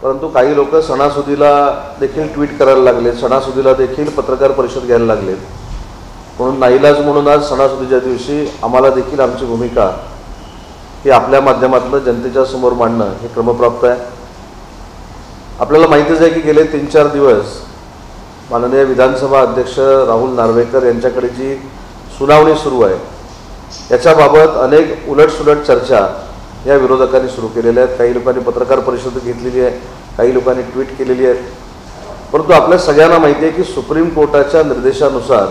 परंतु काही लोक सणासुदीला देखील ट्विट करायला लागले, सणासुदीला देखील पत्रकार परिषद घ्यायला लागलेत. म्हणून नाईलाज म्हणून आज सणासुदीच्या दिवशी आम्हाला देखील आमची भूमिका ही आपल्या माध्यमातून जनतेच्या समोर मांडणं हे क्रमप्राप्त आहे. आपल्याला माहितीच आहे की गेले 3-4 दिवस माननीय विधानसभा अध्यक्ष राहुल नार्वेकर यांच्याकडे जी सुनावणी सुरू आहे याच्याबाबत अनेक उलटसुलट चर्चा या विरोधकांनी सुरू केलेल्या आहेत. काही लोकांनी पत्रकार परिषद घेतलेली आहे, काही लोकांनी ट्विट केलेली आहेत. परंतु आपल्या सगळ्यांना माहिती आहे की सुप्रीम कोर्टाच्या निर्देशानुसार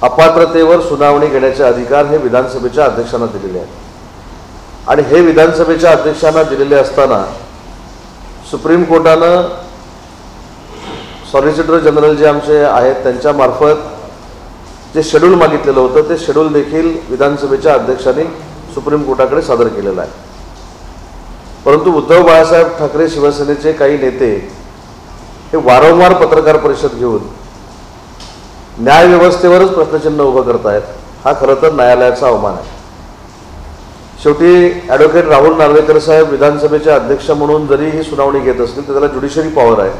अपात्रतेवर सुनावणी घेण्याचे अधिकार हे विधानसभेच्या अध्यक्षांना दिलेले आहेत. आणि हे विधानसभेच्या अध्यक्षांना दिलेले असताना सुप्रीम कोर्टानं सॉलिसिटर जनरल जे आमचे आहेत त्यांच्यामार्फत जे शेड्यूल मागितलेलं होतं ते शेड्यूल देखील विधानसभेच्या अध्यक्षांनी सुप्रीम कोर्टाकडे सादर केलेलं आहे. परंतु उद्धव बाळासाहेब ठाकरे शिवसेनेचे काही नेते हे वारंवार पत्रकार परिषद घेऊन न्यायव्यवस्थेवरच प्रश्नचिन्ह उभं करत आहेत. हा खरं तर न्यायालयाचा अवमान आहे. शेवटी ॲडव्होकेट राहुल नार्वेकर साहेब विधानसभेचे अध्यक्ष म्हणून जरी ही सुनावणी घेत असतील तर त्याला ज्युडिशरी पॉवर आहे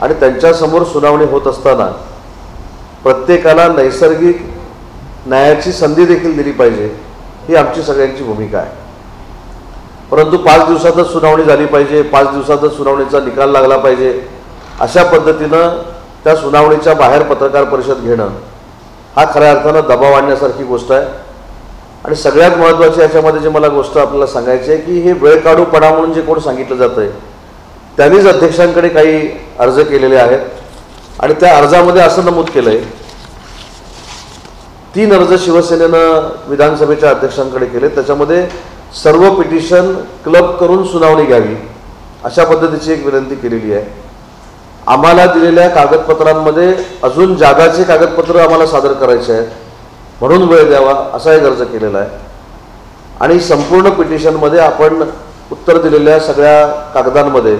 आणि त्यांच्यासमोर सुनावणी होत असताना प्रत्येकाला नैसर्गिक न्यायाची संधी देखील दिली पाहिजे ही आमची सगळ्यांची भूमिका आहे. परंतु 5 दिवसातच सुनावणी झाली पाहिजे, 5 दिवसातच सुनावणीचा निकाल लागला पाहिजे अशा पद्धतीनं त्या सुनावणीच्या बाहेर पत्रकार परिषद घेणं हा खऱ्या अर्थानं दबाव आणण्यासारखी गोष्ट आहे. आणि सगळ्यात महत्त्वाची याच्यामध्ये जे मला गोष्ट आपल्याला सांगायची आहे की हे वेळ काढूपणा म्हणून जे कोण सांगितलं जातं आहे त्यांनीच अध्यक्षांकडे काही अर्ज केलेले आहेत आणि त्या अर्जामध्ये असं नमूद केलं आहे 3 अर्ज शिवसेनेनं विधानसभेच्या अध्यक्षांकडे केले. त्याच्यामध्ये सर्व पिटिशन क्लब करून सुनावणी घ्यावी अशा पद्धतीची एक विनंती केलेली आहे. आम्हाला दिलेल्या कागदपत्रांमध्ये अजून जागाचे कागदपत्र आम्हाला सादर करायचे आहेत म्हणून वेळ द्यावा असा एक अर्ज केलेला आहे. आणि संपूर्ण पिटिशनमध्ये आपण उत्तर दिलेल्या सगळ्या कागदांमध्ये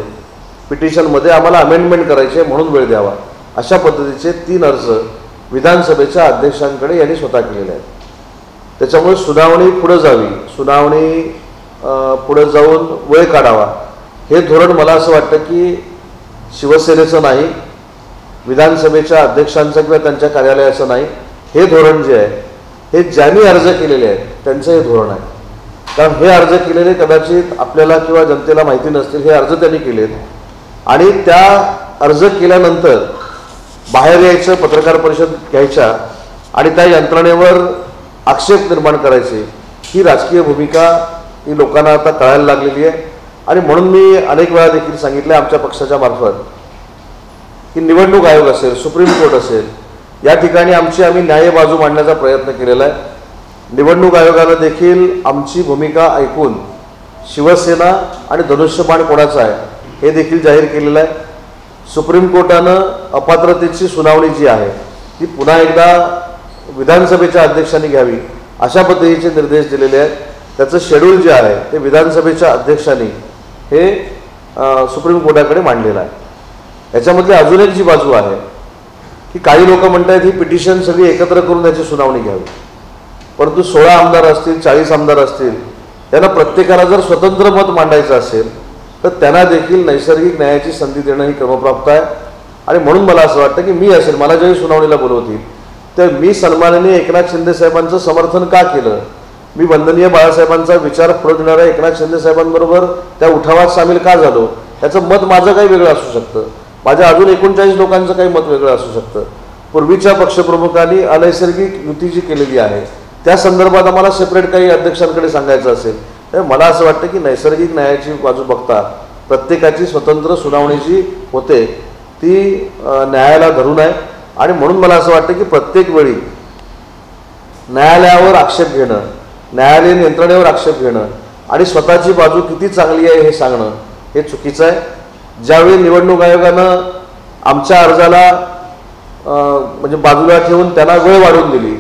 पिटिशनमध्ये आम्हाला अमेंडमेंट करायचे म्हणून वेळ द्यावा अशा पद्धतीचे 3 अर्ज विधानसभेच्या अध्यक्षांकडे यांनी स्वतः केलेले आहेत. त्याच्यामुळे सुनावणी पुढे जावी, सुनावणी पुढे जाऊन वेळ काढावा हे धोरण मला असं वाटतं की शिवसेनेचं नाही, विधानसभेच्या अध्यक्षांचं किंवा त्यांच्या कार्यालयाचं नाही. हे धोरण जे आहे हे ज्यांनी अर्ज केलेले आहेत त्यांचं हे धोरण आहे. कारण हे अर्ज केलेले कदाचित आपल्याला किंवा जनतेला माहिती नसतील. हे अर्ज त्यांनी केलेत आणि त्या अर्ज केल्यानंतर बाहेर यायचं, पत्रकार परिषद घ्यायच्या आणि त्या यंत्रणेवर आक्षेप निर्माण करायचे ही राजकीय भूमिका ही लोकांना आता कळायला लागलेली आहे. आणि म्हणून मी अनेक वेळा देखील सांगितलं आमच्या पक्षाच्या मार्फत की निवडणूक आयोग असेल, सुप्रीम कोर्ट असेल, या ठिकाणी आम्ही न्याय बाजू मांडण्याचा प्रयत्न केलेला आहे. निवडणूक आयोगानं देखील आमची भूमिका ऐकून शिवसेना आणि धनुष्यबाण कोणाचा आहे हे देखील जाहीर केलेलं आहे. सुप्रीम कोर्टानं अपात्रतेची सुनावणी जी आहे ती पुन्हा एकदा विधानसभेच्या अध्यक्षांनी घ्यावी अशा पद्धतीचे निर्देश दिलेले आहेत. त्याचं शेड्यूल जे आहे ते विधानसभेच्या अध्यक्षांनी हे सुप्रीम कोर्टाकडे मांडलेलं आहे. याच्यामधली अजून एक जी बाजू आहे की काही लोक म्हणतात ही पिटिशन सगळी एकत्र करून त्याची सुनावणी घ्यावी. परंतु 16 आमदार असतील, 40 आमदार असतील, त्यांना प्रत्येकाला जर स्वतंत्र मत मांडायचं असेल तर त्यांना देखील नैसर्गिक न्यायाची संधी देणं ही क्रमप्राप्त आहे. आणि म्हणून मला असं वाटतं की मी असेल, मला ज्यावेळी सुनावणीला बोलवतील तर मी सन्माननीय एकनाथ शिंदे साहेबांचं समर्थन का केलं, मी वंदनीय बाळासाहेबांचा विचार पुढे देणाऱ्या एकनाथ शिंदे साहेबांबरोबर त्या उठावात सामील का झालो याचं मत माझं काही वेगळं असू शकतं, माझ्या अजून 39 लोकांचं काही मत वेगळं असू शकतं. पूर्वीच्या पक्षप्रमुखांनी अनैसर्गिक युती जी केलेली आहे त्या संदर्भात आम्हाला सेपरेट काही अध्यक्षांकडे सांगायचं असेल तर मला असं वाटतं की नैसर्गिक न्यायाची बाजू बघता प्रत्येकाची स्वतंत्र सुनावणी जी होते ती न्यायाला धरून आहे. आणि म्हणून मला असं वाटतं की प्रत्येक वेळी न्यायालयावर आक्षेप घेणं, न्यायालयीन यंत्रणेवर आक्षेप घेणं आणि स्वतःची बाजू किती चांगली आहे हे सांगणं हे चुकीचं आहे. ज्यावेळी निवडणूक आयोगानं आमच्या अर्जाला म्हणजे बाजूला ठेवून त्यांना वेळ वाढवून दिली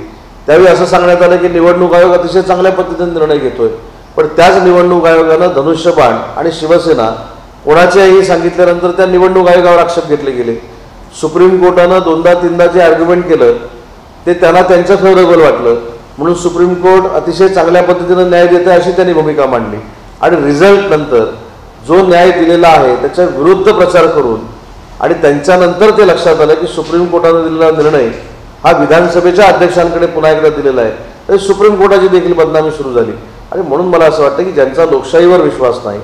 त्यावेळी असं सांगण्यात आलं की निवडणूक आयोग अतिशय चांगल्या पद्धतीने निर्णय घेतोय. पण त्याच निवडणूक आयोगानं धनुष्यबाण आणि शिवसेना कोणाच्याही सांगितल्यानंतर त्या निवडणूक आयोगावर आक्षेप घेतले गेले. सुप्रीम कोर्टानं 2दा-3दा जे आर्ग्युमेंट केलं ते त्यांना त्यांचं फेवरेबल वाटलं म्हणून सुप्रीम कोर्ट अतिशय चांगल्या पद्धतीनं न्याय देते अशी त्यांनी भूमिका मांडली. आणि रिझल्ट नंतर जो न्याय दिलेला आहे त्याच्या विरुद्ध प्रचार करून आणि त्यांच्यानंतर ते लक्षात आलं की सुप्रीम कोर्टाने दिलेला निर्णय हा विधानसभेच्या अध्यक्षांकडे पुन्हा एकदा दिलेला आहे, तर सुप्रीम कोर्टाची देखील बदनामी सुरू झाली. आणि म्हणून मला असं वाटतं की ज्यांचा लोकशाहीवर विश्वास नाही,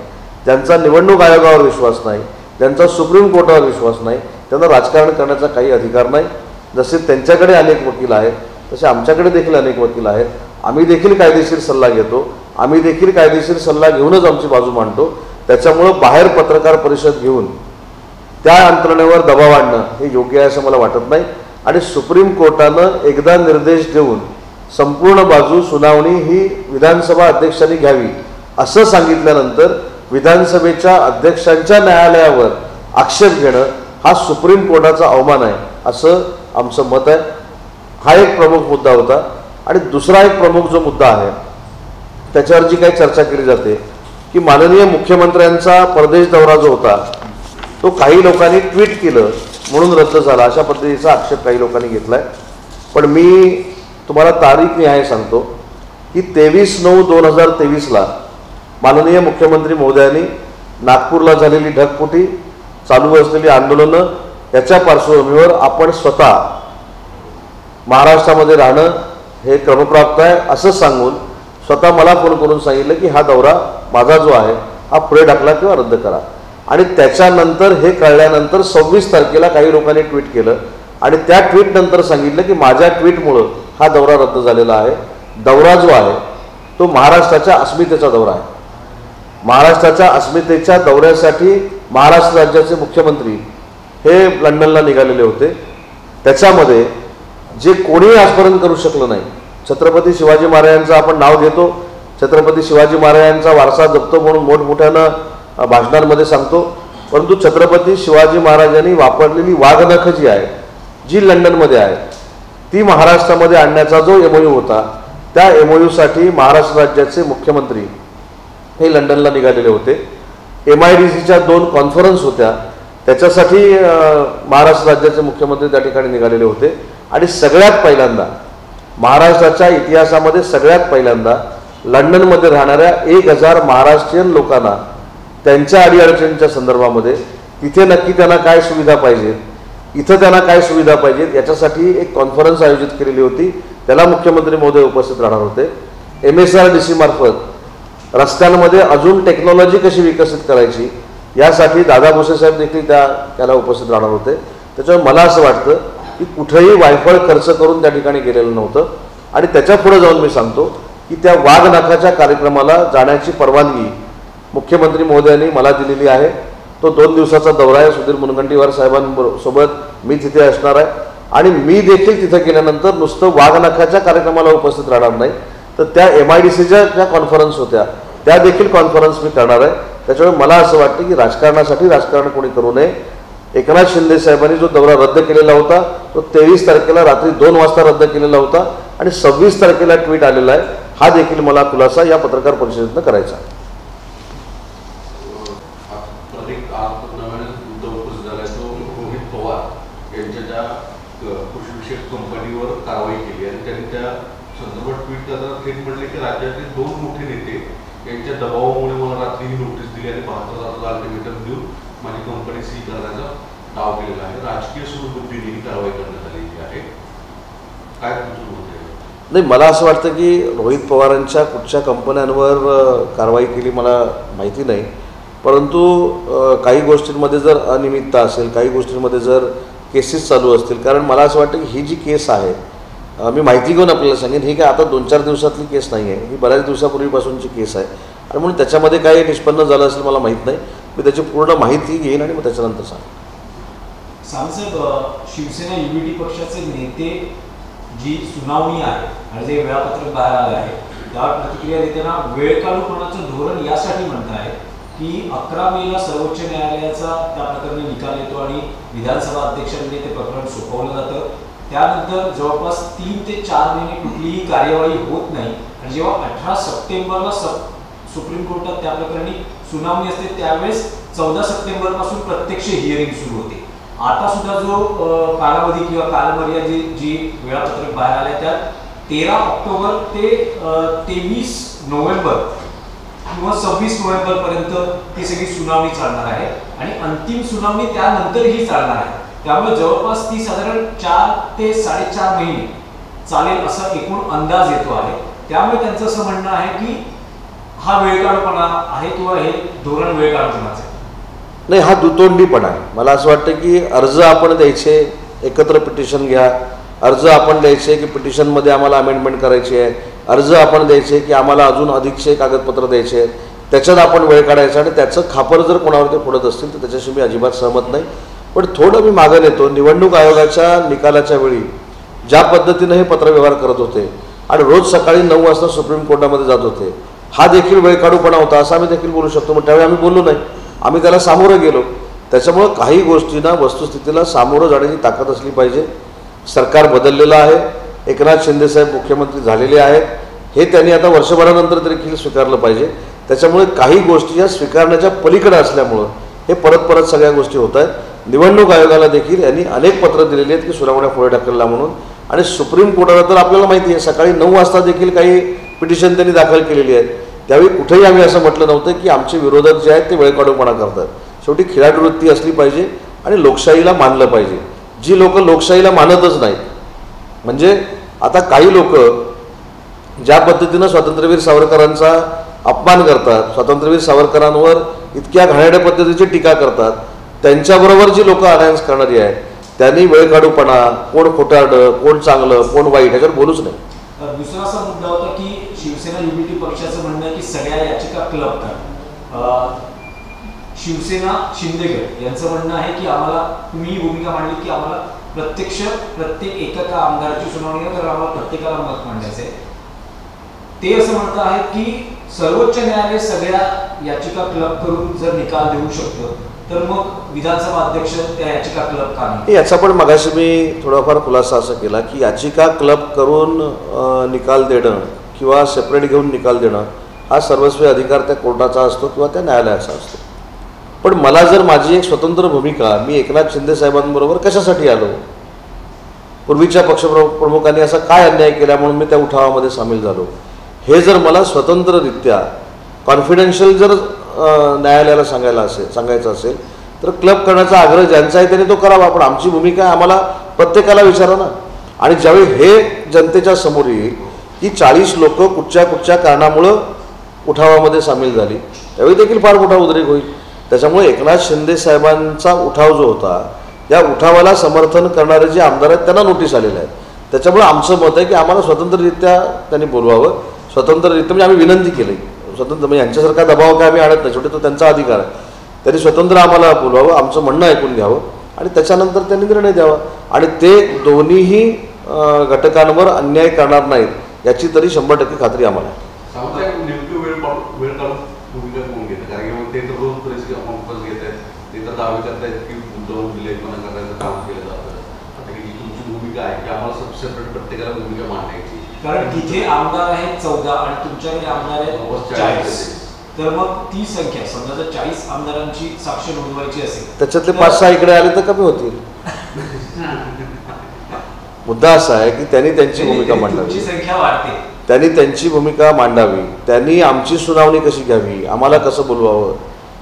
ज्यांचा निवडणूक आयोगावर विश्वास नाही, ज्यांचा सुप्रीम कोर्टावर विश्वास नाही, त्यांना राजकारण करण्याचा काही अधिकार नाही. जसे त्यांच्याकडे अनेक वकील आहेत तसे आमच्याकडे देखील अनेक वकील आहेत. आम्ही देखील कायदेशीर सल्ला घेतो, आम्ही देखील कायदेशीर सल्ला घेऊनच आमची बाजू मांडतो. त्याच्यामुळं बाहेर पत्रकार परिषद घेऊन त्या यंत्रणेवर दबाव आणणं हे योग्य आहे असं मला वाटत नाही. आणि सुप्रीम कोर्टानं एकदा निर्देश देऊन संपूर्ण बाजू सुनावणी ही विधानसभा अध्यक्षांनी घ्यावी असं सांगितल्यानंतर विधानसभेच्या अध्यक्षांच्या न्यायालयावर आक्षेप घेणं हा सुप्रीम कोर्टाचा अवमान आहे असं आमचं मत आहे. हा एक प्रमुख मुद्दा होता. आणि दुसरा एक प्रमुख जो मुद्दा आहे त्याच्यावर जी काही चर्चा केली जाते की माननीय मुख्यमंत्र्यांचा परदेश दौरा जो होता तो काही लोकांनी ट्विट केलं म्हणून रद्द झाला, अशा पद्धतीचा आक्षेप काही लोकांनी घेतला आहे. पण मी तुम्हाला तारीख निहाय सांगतो की 23/9/2023 माननीय मुख्यमंत्री महोदयांनी नागपूरला झालेली ढगफुटी, चालू असलेली आंदोलनं याच्या पार्श्वभूमीवर आपण स्वतः महाराष्ट्रामध्ये राहणं हे क्रमप्राप्त आहे असं सांगून स्वतः मला फोन करून सांगितलं की हा दौरा माझा जो आहे हा पुढे ढकला किंवा रद्द करा. आणि त्याच्यानंतर हे कळल्यानंतर 26 तारखेला काही लोकांनी ट्विट केलं आणि त्या ट्विटनंतर सांगितलं की माझ्या ट्विटमुळं हा दौरा रद्द झालेला आहे. दौरा जो आहे तो महाराष्ट्राच्या अस्मितेचा दौरा आहे. महाराष्ट्राच्या अस्मितेच्या दौऱ्यासाठी महाराष्ट्र राज्याचे मुख्यमंत्री हे लंडनला निघालेले होते. त्याच्यामध्ये जे कोणीही आजपर्यंत करू शकलं नाही, छत्रपती शिवाजी महाराजांचं आपण नाव घेतो, छत्रपती शिवाजी महाराजांचा वारसा जपतो म्हणून मोठमोठ्यानं भाषणांमध्ये सांगतो, परंतु छत्रपती शिवाजी महाराजांनी वापरलेली वाघनख जी आहे, जी लंडनमध्ये आहे, ती महाराष्ट्रामध्ये आणण्याचा जो MOU होता त्या MOUसाठी महाराष्ट्र राज्याचे मुख्यमंत्री हे लंडनला निघालेले होते. MIDCच्या 2 कॉन्फरन्स होत्या त्याच्यासाठी महाराष्ट्र राज्याचे मुख्यमंत्री त्या ठिकाणी निघालेले होते. आणि सगळ्यात पहिल्यांदा महाराष्ट्राच्या इतिहासामध्ये सगळ्यात पहिल्यांदा लंडनमध्ये राहणाऱ्या 1000 महाराष्ट्रीयन लोकांना त्यांच्या अडीअडचणींच्या संदर्भामध्ये तिथे नक्की त्यांना काय सुविधा पाहिजेत, इथं त्यांना काय सुविधा पाहिजेत याच्यासाठी एक कॉन्फरन्स आयोजित केलेली होती. त्याला मुख्यमंत्री महोदय उपस्थित राहणार होते. MSRDC मार्फत रस्त्यांमध्ये अजून टेक्नॉलॉजी कशी विकसित करायची यासाठी दादा भुसे साहेब देखील त्याला उपस्थित राहणार होते. त्याच्यामुळे मला असं वाटतं की कुठेही वायफळ खर्च करून त्या ठिकाणी गेलेलं नव्हतं. आणि त्याच्या पुढे जाऊन मी सांगतो की त्या वाघनखाच्या कार्यक्रमाला जाण्याची परवानगी मुख्यमंत्री महोदयांनी मला दिलेली आहे. तो 2 दिवसाचा दौरा आहे. सुधीर मुनगंटीवार साहेबांसोबत मी तिथे असणार आहे. आणि मी देखील तिथे गेल्यानंतर नुसतं वाघनखाच्या कार्यक्रमाला उपस्थित राहणार नाही, तर त्या MIDCच्या ज्या कॉन्फरन्स होत्या त्या देखील कॉन्फरन्स मी करणार आहे. त्याच्यामुळे मला असं वाटतं की राजकारणासाठी राजकारण कोणी करू नये. एकनाथ शिंदे साहेबांनी जो दौरा रद्द केलेला होता तो 23 तारखेला रात्री 2 वाजता रद्द केलेला होता आणि 26 तारखेला ट्विट आलेला आहे. हा देखील मला खुलासा या पत्रकार परिषदेतनं करायचा आहे. रोहित पवार यांच्या ज्या कृषीविषयक कंपनीवर कारवाई केली आणि त्यांनी त्या संदर्भात ट्विट करताना थेट म्हटले की राज्यातील 2 मोठे नेते यांच्या दबावामुळे मला रात्री ही नोटीस दिली आणि 72 तासाचा अल्टिमेटम देऊन माझी कंपनी सील करण्याचा दावा केलेला आहे. राजकीय सूडबुद्धीने ही कारवाई करण्यात आलेली आहे. काय तुमचं मत आहे? नाही, मला असं वाटतं की रोहित पवारांच्या कुठच्या कंपन्यांवर कारवाई केली मला माहिती नाही, परंतु काही गोष्टींमध्ये जर अनियमितता असेल, काही गोष्टींमध्ये जर केसेस चालू असतील, कारण मला असं वाटतं की ही जी केस आहे मी माहिती घेऊन आपल्याला सांगेन, ही काय आता 2-4 दिवसातली केस नाही आहे, ही बऱ्याच दिवसापूर्वीपासूनची केस आहे. आणि म्हणून त्याच्यामध्ये काही निष्पन्न झालं असेल मला माहीत नाही. मी त्याची पूर्ण माहिती घेईन आणि मग त्याच्यानंतर सांगेन. सांसद शिवसेना युनिटी पक्षाचे नेते जी सुनावणी आहे आणि जे वेळापत्रक बाहेर आलं आहे त्यावर प्रतिक्रिया देताना वेळकाळूपणाचं धोरण यासाठी म्हणताय की 11 मेला सर्वोच्च न्यायालयाचा त्या प्रकरणी निकाल येतो आणि विधानसभा अध्यक्षांनी ते प्रकरण सोपवलं जातं. त्यानंतर जवळपास 3 ते 4 महिने कुठलीही कार्यवाही होत नाही आणि जेव्हा 18 सप्टेंबरला सुप्रीम कोर्टात त्या प्रकरणी सुनावणी असते त्यावेळेस 14 सप्टेंबरपासून प्रत्यक्ष हिअरिंग सुरू होते. आता सुद्धा जो कालावधी किंवा कालमर्यादा जी वेळापत्रक बाहेर आले त्यात 13 ऑक्टोबर ते 23 नोव्हेंबर किंवा 26 नोव्हेंबरपर्यंत ही सगळी सुनावणी चालणार आहे आणि अंतिम सुनावणी त्यानंतरही चालणार आहे. त्यामुळे जवळपास ती साधारण 4 ते 4.5 महिने चालेल असा एकूण अंदाज येतो आहे. त्यामुळे त्यांचं असं म्हणणं आहे की हा वेळकाढूपणा आहे किंवा हे धोरण वेळकाढूपणाचं आहे. नाही, हा दुतोंडीपणा आहे. मला असं वाटतं की अर्ज आपण द्यायचे, एकत्र पिटिशन घ्या, अर्ज आपण द्यायचे की पिटिशनमध्ये आम्हाला अमेंडमेंट करायची आहे, अर्ज आपण द्यायचे की आम्हाला अजून अधिकचे कागदपत्र द्यायचे आहेत, त्याच्यात आपण वेळ काढायचा आणि त्याचं खापर जर कोणावरती फोडत असतील तर त्याच्याशी मी अजिबात सहमत नाही. पण थोडं मी मागं नेतो, निवडणूक आयोगाच्या निकालाच्या वेळी ज्या पद्धतीनं हे पत्रव्यवहार करत होते आणि रोज सकाळी 9 वाजता सुप्रीम कोर्टामध्ये जात होते, हा देखील वेळकाढूपणा होता असं आम्ही देखील बोलू शकतो. मग त्यावेळी आम्ही बोललो नाही, आम्ही त्याला सामोरं गेलो. त्याच्यामुळं काही गोष्टींना वस्तुस्थितीला सामोरं जाण्याची ताकद असली पाहिजे. सरकार बदललेलं आहे, एकनाथ शिंदेसाहेब मुख्यमंत्री झालेले आहेत, हे त्यांनी आता वर्षभरानंतर देखील स्वीकारलं पाहिजे. त्याच्यामुळे काही गोष्टी या स्वीकारण्याच्या पलीकडे असल्यामुळं हे परत परत सगळ्या गोष्टी होत आहेत. निवडणूक आयोगाला देखील यांनी अनेक पत्र दिलेली आहेत की सुनावण्या पुढे ढकलला म्हणून, आणि सुप्रीम कोर्टाला तर आपल्याला माहिती आहे सकाळी 9 वाजता देखील काही पिटिशन त्यांनी दाखल केलेली आहेत. त्यावेळी कुठेही आम्ही असं म्हटलं नव्हतं की आमचे विरोधक जे आहेत ते वेळकाढूपणा करतात. शेवटी खिलाडू वृत्ती असली पाहिजे आणि लोकशाहीला मानलं पाहिजे. जी लोक लोकशाहीला मानतच नाहीत, म्हणजे आता काही लोक ज्या पद्धतीनं स्वातंत्र्यवीर सावरकरांचा अपमान करतात, स्वातंत्र्यवीर सावरकरांवर इतक्या घाणेरड्या पद्धतीची टीका करतात, त्यांच्याबरोबर जी लोक अलायन्स करणारी आहेत त्यांनी वेळकाढूपणा, कोण खोटारडं, कोण चांगलं, कोण वाईट ह्याच्यावर बोलूच नाही. दुसरा असा मुद्दा होता की शिवसेना युनिटी पक्षाचं म्हणणं आहे की सगळ्या याचिका क्लब करा. शिवसेना शिंदेगड यांचं म्हणणं आहे की आम्हाला, तुम्ही ही भूमिका मांडली की आम्हाला प्रत्येक एका आमदाराची सुनावणी नाही तर आम्हाला प्रत्येकाला मत मांडायचं आहे. ते असं म्हणत आहेत की सर्वोच्च न्यायालय सगळ्या याचिका क्लब करून जर निकाल देऊ शकतं तर मग विधानसभा अध्यक्ष त्या याचिका क्लब का नाही. याचा पण मगाशी मी थोडाफार खुलासा असा केला की याचिका क्लब करून निकाल देणं किंवा सेपरेट घेऊन निकाल देणं हा सर्वस्वी अधिकार त्या कोर्टाचा असतो किंवा त्या न्यायालयाचा असतो. पण मला जर माझी एक स्वतंत्र भूमिका, मी एकनाथ शिंदे साहेबांबरोबर कशासाठी आलो, पूर्वीच्या पक्षप्रमुखांनी असा काय अन्याय केला म्हणून मी त्या उठावामध्ये सामील झालो, हे जर मला स्वतंत्ररित्या कॉन्फिडेन्शियल जर न्यायालयाला सांगायचं असेल तर क्लब करण्याचा आग्रह ज्यांचा आहे त्याने तो करावा. पण आमची भूमिका आहे, आम्हाला प्रत्येकाला विचारा ना. आणि ज्यावेळी हे जनतेच्या समोर येईल की 40 लोक कुठच्या कारणामुळं उठावामध्ये सामील झाली, त्यावेळी देखील फार मोठा उद्रेक होईल. त्याच्यामुळे एकनाथ शिंदे साहेबांचा उठाव जो होता, या उठावाला समर्थन करणारे जे आमदार आहेत त्यांना नोटीस आलेल्या आहेत. त्याच्यामुळे आमचं मत आहे की आम्हाला स्वतंत्ररित्या त्यांनी बोलवावं. स्वतंत्ररित्या म्हणजे आम्ही विनंती केली, स्वतंत्र म्हणजे यांच्यासारखा दबाव काय आम्ही आणत नाही, शेवटी तो त्यांचा अधिकार आहे. त्यांनी स्वतंत्र आम्हाला बोलवावं, आमचं म्हणणं ऐकून घ्यावं आणि त्याच्यानंतर त्यांनी निर्णय द्यावा. आणि ते दोन्हीही घटकांवर अन्याय करणार नाहीत याची तरी 100% खात्री आम्हाला आहे. वेळ काढून भूमिका कोण घेतं? कारण की ते तर रोज कॉन्फरन्स घेत आहेत, ते तर दावे करतायत की गुंतवणूक विलेखना करायचं काम केलं जातं. आता ही तुमची भूमिका आहे की आम्हाला सेपरेट प्रत्येकाला भूमिका मांडायची, कारण तिथे आमदार आहेत 14 आणि तुमच्याकडे आमदार आहेत 40. तर मग ती संख्या समजा जर 40 आमदारांची साक्ष नोंदवायची असेल, त्याच्यातले 5-6 इकडे आले तर कमी होतील. मुद्दा असा आहे की त्यांनी त्यांची भूमिका मांडावी, संख्या वाढते, त्यांनी त्यांची भूमिका मांडावी, त्यांनी आमची सुनावणी कशी घ्यावी, आम्हाला कसं बोलवावं,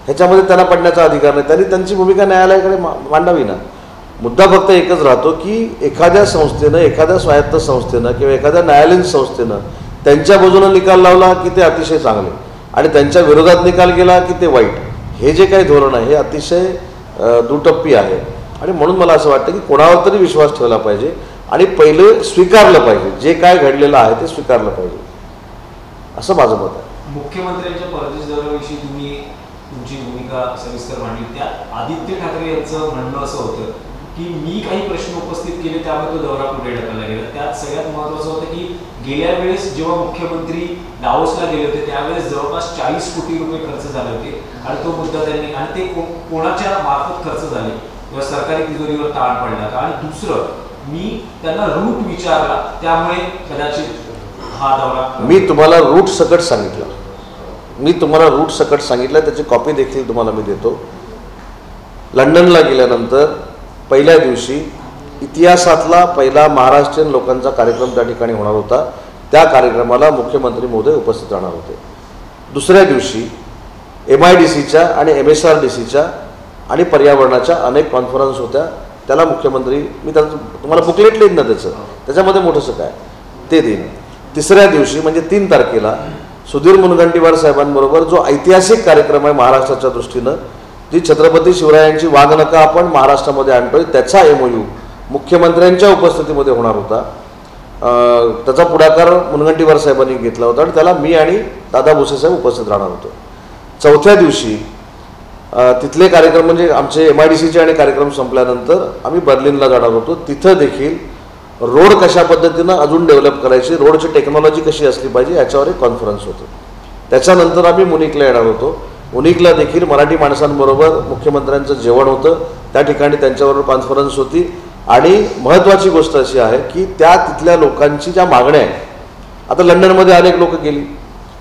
ह्याच्यामध्ये त्यांना पडण्याचा अधिकार नाही. त्यांनी त्यांची भूमिका न्यायालयाकडे मांडावी ना. मुद्दा फक्त एकच राहतो की एखाद्या संस्थेनं, एखाद्या स्वायत्त संस्थेनं किंवा एखाद्या न्यायालयीन संस्थेनं त्यांच्या बाजूनं निकाल लावला की ते अतिशय चांगले आणि त्यांच्या विरोधात निकाल गेला की ते वाईट. हे जे काही धोरण आहे हे अतिशय दुटप्पी आहे. आणि म्हणून मला असं वाटतं की कोणावर तरी विश्वास ठेवला पाहिजे आणि पहिलं स्वीकारलं पाहिजे, जे काय घडलेलं आहे ते स्वीकारलं पाहिजे, असं माझं मत आहे. मुख्यमंत्र्यांच्या परदेश दौऱ्याविषयी तुम्ही तुमची भूमिका सविस्तर मांडली. त्यात आदित्य ठाकरे यांचं म्हणणं असं होतं की मी काही प्रश्न उपस्थित केले त्यामुळे तो दौरा पुढे ढकलला गेला. त्यात सगळ्यात महत्त्वाचं होतं की गेल्या वेळेस जेव्हा मुख्यमंत्री दावोसला गेले होते त्यावेळेस जवळपास 40 कोटी रुपये खर्च झाले होते आणि तो मुद्दा त्यांनी, आणि ते कोणाच्या मार्फत खर्च झाले किंवा सरकारी तिजोरीवर ताण पडला का. आणि दुसरं, मी त्यांना रूट विचारला त्यामुळे कदाचित हा दौरा. मी तुम्हाला रूट सकट सांगितलं, त्याची कॉपी देखील तुम्हाला मी देतो. लंडनला गेल्यानंतर पहिल्या दिवशी इतिहासातला पहिला महाराष्ट्रीयन लोकांचा कार्यक्रम त्या ठिकाणी होणार होता. त्या कार्यक्रमाला मुख्यमंत्री महोदय उपस्थित राहणार होते. दुसऱ्या दिवशी MIDCच्या आणि MSRDCच्या आणि पर्यावरणाच्या अनेक कॉन्फरन्स होत्या. त्याला मुख्यमंत्री, मी त्याचं तुम्हाला बुकलेट लिहीन ना त्याच्यामध्ये मोठंसं काय ते देईन. तिसऱ्या दिवशी म्हणजे 3 तारखेला सुधीर मुनगंटीवार साहेबांबरोबर जो ऐतिहासिक कार्यक्रम आहे महाराष्ट्राच्या दृष्टीनं, जी छत्रपती शिवरायांची वाघनखं आपण महाराष्ट्रामध्ये आणतोय, त्याचा MOU मुख्यमंत्र्यांच्या उपस्थितीमध्ये होणार होता. त्याचा पुढाकार मुनगंटीवार साहेबांनी घेतला होता आणि त्याला मी आणि दादा भुसे साहेब उपस्थित राहणार होतो. चौथ्या दिवशी तिथले कार्यक्रम म्हणजे आमचे MIDCचे आणि कार्यक्रम संपल्यानंतर आम्ही बर्लिनला जाणार होतो. तिथं देखील रोड कशा पद्धतीनं अजून डेव्हलप करायची, रोडची टेक्नॉलॉजी कशी असली पाहिजे याच्यावर एक कॉन्फरन्स होती. त्याच्यानंतर आम्ही मुनिकला येणार होतो. मुनिकला देखील मराठी माणसांबरोबर मुख्यमंत्र्यांचं जेवण होतं. त्या ठिकाणी त्यांच्याबरोबर कॉन्फरन्स होती. आणि महत्त्वाची गोष्ट अशी आहे की त्या तिथल्या लोकांची ज्या मागण्या आहेत, आता लंडनमध्ये अनेक लोक गेली,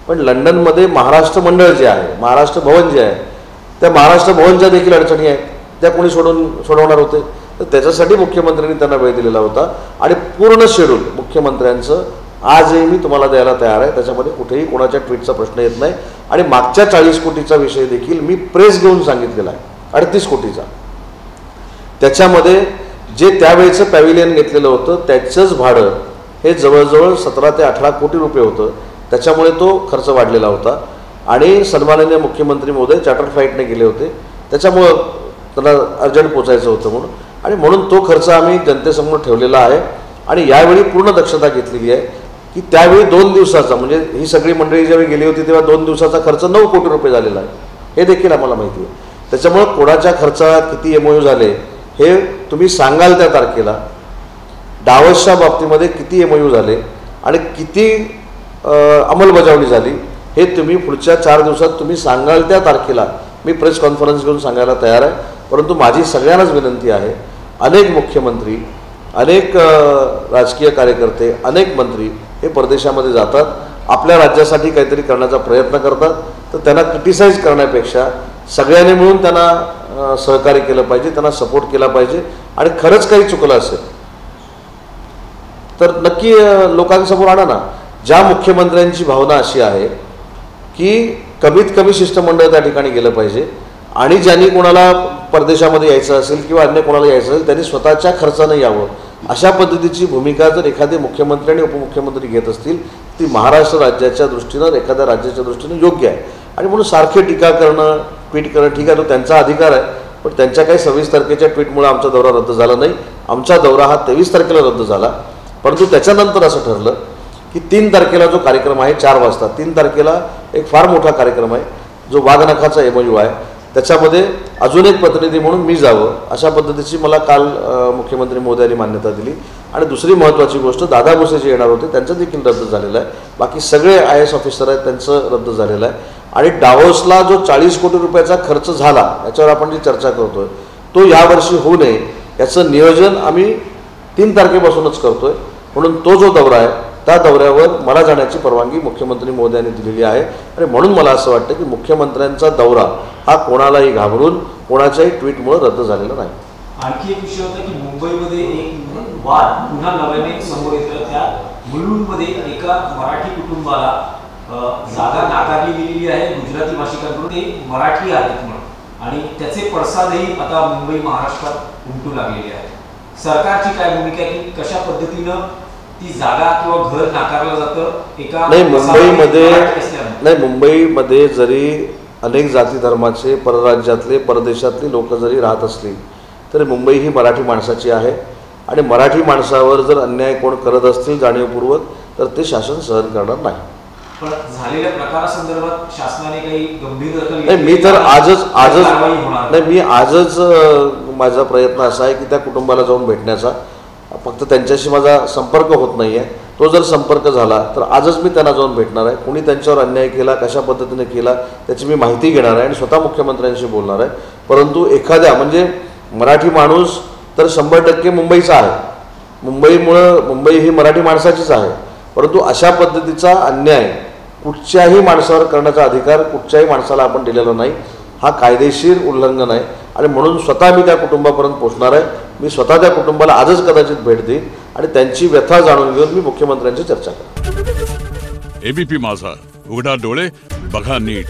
पण लंडनमध्ये महाराष्ट्र मंडळ जे आहे, महाराष्ट्र भवन जे आहे, त्या महाराष्ट्र भवनच्या देखील अडचणी आहेत, त्या कोणी सोडवणार होते. तर त्याच्यासाठी मुख्यमंत्र्यांनी त्यांना वेळ दिलेला होता आणि पूर्ण शेड्यूल मुख्यमंत्र्यांचं आजही मी तुम्हाला द्यायला तयार आहे. त्याच्यामध्ये कुठेही कोणाच्या ट्विटचा प्रश्न येत नाही. आणि मागच्या 40 कोटीचा विषय देखील मी प्रेस घेऊन सांगितलेला आहे, 38 कोटीचा. त्याच्यामध्ये जे त्यावेळेचं पॅव्हिलियन घेतलेलं होतं त्याचंच भाडं हे जवळजवळ 17 ते 18 कोटी रुपये होतं. त्याच्यामुळे तो खर्च वाढलेला होता. आणि सन्माननीय मुख्यमंत्री महोदय चार्टर फ्लाईटने गेले होते, त्याच्यामुळं त्यांना अर्जंट पोचायचं होतं आणि म्हणून तो खर्च आम्ही जनतेसमोर ठेवलेला आहे. आणि यावेळी पूर्ण दक्षता घेतलेली आहे की त्यावेळी 2 दिवसाचा, म्हणजे ही सगळी मंडळी ज्यावेळी गेली होती तेव्हा 2 दिवसाचा खर्च 9 कोटी रुपये झालेला आहे, हे देखील आम्हाला माहिती आहे. त्याच्यामुळं कोणाच्या खर्चात किती MOU झाले हे तुम्ही सांगाल त्या तारखेला. डावसच्या बाबतीमध्ये किती MOU झाले आणि किती अंमलबजावणी झाली हे तुम्ही पुढच्या 4 दिवसात तुम्ही सांगाल त्या तारखेला मी प्रेस कॉन्फरन्स घेऊन सांगायला तयार आहे. परंतु माझी सगळ्यांनाच विनंती आहे, अनेक मुख्यमंत्री, अनेक राजकीय कार्यकर्ते, अनेक मंत्री हे परदेशामध्ये जातात, आपल्या राज्यासाठी काहीतरी करण्याचा प्रयत्न करतात. तर त्यांना क्रिटिसाइज करण्यापेक्षा सगळ्यांनी मिळून त्यांना सहकार्य केलं पाहिजे, त्यांना सपोर्ट केला पाहिजे. आणि खरंच काही चुकलं असेल तर नक्की लोकांसमोर आणा ना. ज्या मुख्यमंत्र्यांची भावना अशी आहे की कमीत कमी शिष्टमंडळ त्या ठिकाणी गेलं पाहिजे आणि ज्यांनी कोणाला परदेशामध्ये यायचं असेल किंवा अन्य कोणाला यायचं असेल त्यांनी स्वतःच्या खर्चानं यावं, अशा पद्धतीची भूमिका जर एखादे मुख्यमंत्री आणि उपमुख्यमंत्री घेत असतील ती महाराष्ट्र राज्याच्या दृष्टीनं, एखाद्या राज्याच्या दृष्टीनं योग्य आहे. आणि म्हणून सारखे टीका करणं, ट्विट करणं, ठीक आहे, तो त्यांचा अधिकार आहे. पण त्यांच्या काही 26 तारखेच्या ट्विटमुळे आमचा दौरा रद्द झाला नाही. आमचा दौरा हा 23 तारखेला रद्द झाला. परंतु त्याच्यानंतर असं ठरलं की 3 तारखेला जो कार्यक्रम आहे 4 वाजता, 3 तारखेला एक फार मोठा कार्यक्रम आहे जो वाघनखाचा MOU आहे, त्याच्यामध्ये अजून एक प्रतिनिधी म्हणून मी जावं अशा पद्धतीची मला काल मुख्यमंत्री महोदयांनी मान्यता दिली. आणि दुसरी महत्त्वाची गोष्ट, दादा भुसे जे येणार होते त्यांचं देखील रद्द झालेलं आहे. बाकी सगळे IAS ऑफिसर आहेत त्यांचं रद्द झालेलं आहे. आणि डावोसला जो 40 कोटी रुपयाचा खर्च झाला याच्यावर आपण जी चर्चा करतोय तो यावर्षी होऊ नये याचं नियोजन आम्ही 3 तारखेपासूनच करतोय. म्हणून तो जो दौरा आहे त्या दौऱ्यावर मला जाण्याची परवानगी मुख्यमंत्री महोदयांनी दिलेली आहे. आणि म्हणून मला असं वाटतं की मुख्यमंत्र्यांचा दौरा हा कोणालाही घाबरून कोणाच्याही ट्विटमुळे रद्द झालेला नाही. आणखी एक विषय होता की मुंबईमध्ये एक वाद पुन्हा नव्याने समोर येतो. त्या मुलुंडमध्ये एका मराठी कुटुंबाला जागा नाकारली गेलेली आहे गुजराती भाषिकांकडून, ते मराठी आहेत म्हणून, आणि त्याचे पडसादही आता मुंबई महाराष्ट्रात उमटू लागलेले आहेत. सरकारची काय भूमिका की कशा पद्धतीनं ती जागा किंवा घर नाकारलं जातं एका मुंबईमध्ये जरी अनेक जाती धर्माचे, परराज्यातले, परदेशातले लोक जरी राहत असली तरी मुंबई ही मराठी माणसाची आहे. आणि मराठी माणसावर जर अन्याय कोण करत असतील जाणीवपूर्वक तर ते शासन सहन करणार नाही. पण झालेल्या प्रकारासंदर्भात शासनाने काही गंभीर दखल नाही. मी आजच माझा प्रयत्न असा आहे की त्या कुटुंबाला जाऊन भेटण्याचा. फक्त त्यांच्याशी माझा संपर्क होत नाही आहे. तो जर संपर्क झाला तर आजच मी त्यांना जाऊन भेटणार आहे. कोणी त्यांच्यावर अन्याय केला, कशा पद्धतीने केला त्याची मी माहिती घेणार आहे आणि स्वतः मुख्यमंत्र्यांशी बोलणार आहे. परंतु एखाद्या म्हणजे मराठी माणूस तर 100% मुंबईचा आहे, मुंबई ही मराठी माणसाचीच आहे. परंतु अशा पद्धतीचा अन्याय कुठच्याही माणसावर करण्याचा अधिकार कुठच्याही माणसाला आपण दिलेला नाही. हा कायदेशीर उल्लंघन आहे. आणि म्हणून स्वतः मी त्या कुटुंबापर्यंत पोहोचणार आहे. मी स्वतः त्या कुटुंबाला आजच कदाचित भेट देईन आणि त्यांची व्यथा जाणून घेऊन मी मुख्यमंत्र्यांची चर्चा करेन. ABP माझा, उघडा डोळे बघा नीट.